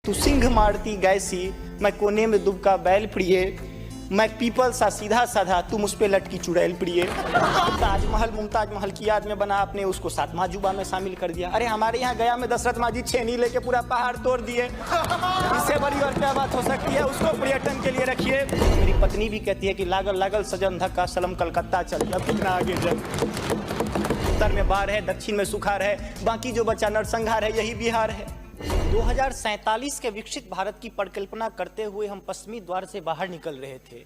तू सिंह मारती गैसी, मैं कोने में दुबका बैल प्रिय, मैं पीपल सा सीधा साधा, तू मुझ पे लटकी चुड़ैल प्रिय। ताजमहल मुमताज महल की याद में बना, आपने उसको सातवां जुबा में शामिल कर दिया। अरे हमारे यहाँ गया में दशरथ मांझी छेनी लेके पूरा पहाड़ तोड़ दिए। इससे बड़ी और क्या बात हो सकती है? उसको पर्यटन के लिए रखिए। मेरी पत्नी भी कहती है कि लागल लागल सजन धक्का सलम कलकत्ता चल गया, कितना आगे जब। उत्तर में बाढ़ है, दक्षिण में सुखाड़ है, बाकी जो बचा नरसंहार है, यही बिहार है। 2047 के विकसित भारत की परिकल्पना करते हुए हम पश्चिमी द्वार से बाहर निकल रहे थे।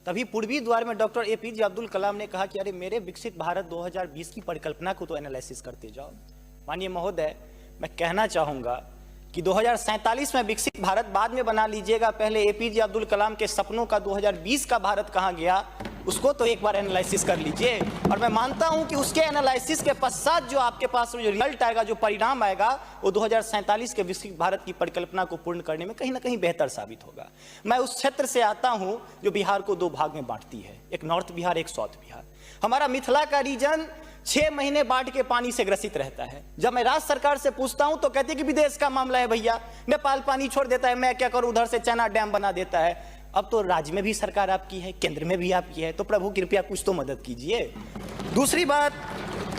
तभी पूर्वी द्वार में डॉक्टर APJ अब्दुल कलाम ने कहा कि अरे मेरे विकसित भारत 2020 की परिकल्पना को तो एनालिसिस करते जाओ। माननीय महोदय, मैं कहना चाहूँगा कि 2047 में विकसित भारत बाद में बना लीजिएगा, पहले APJ अब्दुल कलाम के सपनों का 2020 का भारत कहाँ गया, उसको तो एक बार एनालिसिस कर लीजिए। और मैं मानता हूं कि उसके एनालिसिस के पश्चात जो आपके पास जो रिजल्ट आएगा, जो परिणाम आएगा, वो 2047 के विकसित भारत की परिकल्पना को पूर्ण करने में कहीं ना कहीं बेहतर साबित होगा। मैं उस क्षेत्र से आता हूं जो बिहार को दो भाग में बांटती है, एक नॉर्थ बिहार, एक साउथ बिहार। हमारा मिथिला का रीजन 6 महीने बाढ़ के पानी से ग्रसित रहता है। जब मैं राज्य सरकार से पूछता हूं तो कहती है कि विदेश का मामला है भैया, नेपाल पानी छोड़ देता है, मैं क्या करूं, उधर से चैना डैम बना देता है। अब तो राज्य में भी सरकार आपकी है, केंद्र में भी आपकी है, तो प्रभु कृपया कुछ तो मदद कीजिए। दूसरी बात,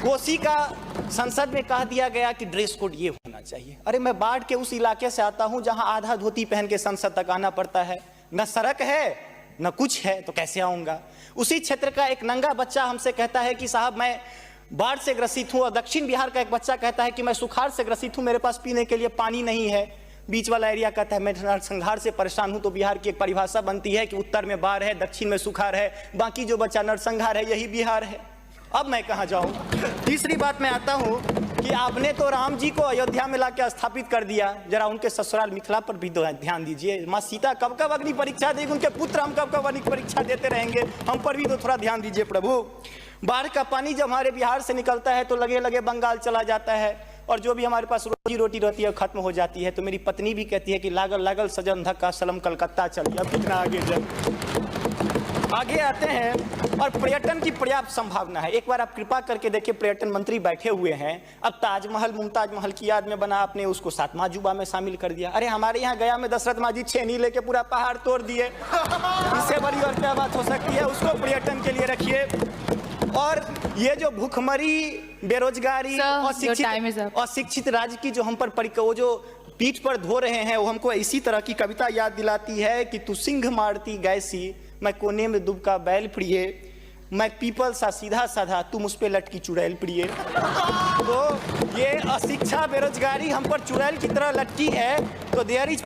कोसी का संसद में कह दिया गया कि ड्रेस कोड ये होना चाहिए। अरे मैं बाढ़ के उस इलाके से आता हूं जहां आधा धोती पहन के संसद तक आना पड़ता है, न सड़क है न कुछ है, तो कैसे आऊंगा। उसी क्षेत्र का एक नंगा बच्चा हमसे कहता है कि साहब मैं बाढ़ से ग्रसित हूं, और दक्षिण बिहार का एक बच्चा कहता है कि मैं सुखाड़ से ग्रसित हूं, मेरे पास पीने के लिए पानी नहीं है। बीच वाला एरिया कहता है मैं नरसंहार से परेशान हूं। तो बिहार की एक परिभाषा बनती है कि उत्तर में बाढ़ है, दक्षिण में सुखाड़ है, बाकी जो बचा नरसंहार है, यही बिहार है। अब मैं कहां जाऊं? तीसरी बात में आता हूं कि आपने तो राम जी को अयोध्या में लाकर स्थापित कर दिया, जरा उनके ससुराल मिथिला पर भी ध्यान दीजिए। माँ सीता कब कब अग्नि परीक्षा देगी, उनके पुत्र हम कब कब अग्नि परीक्षा देते रहेंगे, हम पर भी तो थोड़ा ध्यान दीजिए प्रभु। बाढ़ का पानी जब हमारे बिहार से निकलता है तो लगे लगे बंगाल चला जाता है, और जो भी हमारे पास रोजी रोटी रहती है खत्म हो जाती है। तो मेरी पत्नी भी कहती है कि लागल लागल सजन धक्का सलम कलकत्ता चल गया, कितना आगे जब। आगे आते हैं, और पर्यटन की पर्याप्त संभावना है। एक बार आप कृपा करके देखिए, पर्यटन मंत्री बैठे हुए हैं। अब ताजमहल मुमताज महल की याद में बना, आपने उसको सातवां जुबा में शामिल कर दिया। अरे हमारे यहाँ गया में दशरथ मांझी छेनी लेके पूरा पहाड़ तोड़ दिए। इससे बड़ी और क्या बात हो सकती है? उसको पर्यटन के लिए रखिए। और ये जो भूखमरी, बेरोजगारी, अशिक्षित राज्य की जो हम पर वो जो पीठ पर धो रहे हैं, वो हमको इसी तरह की कविता याद दिलाती है कि तू सिंह मारती गैसी, मैं कोने में दुबका बैल प्रिय, मैं पीपल सा सीधा साधा, तू मुझ पे लटकी चुड़ैल प्रिय। तो ये अशिक्षा, बेरोजगारी हम पर चुड़ैल की तरह लटकी है। तो देयर इज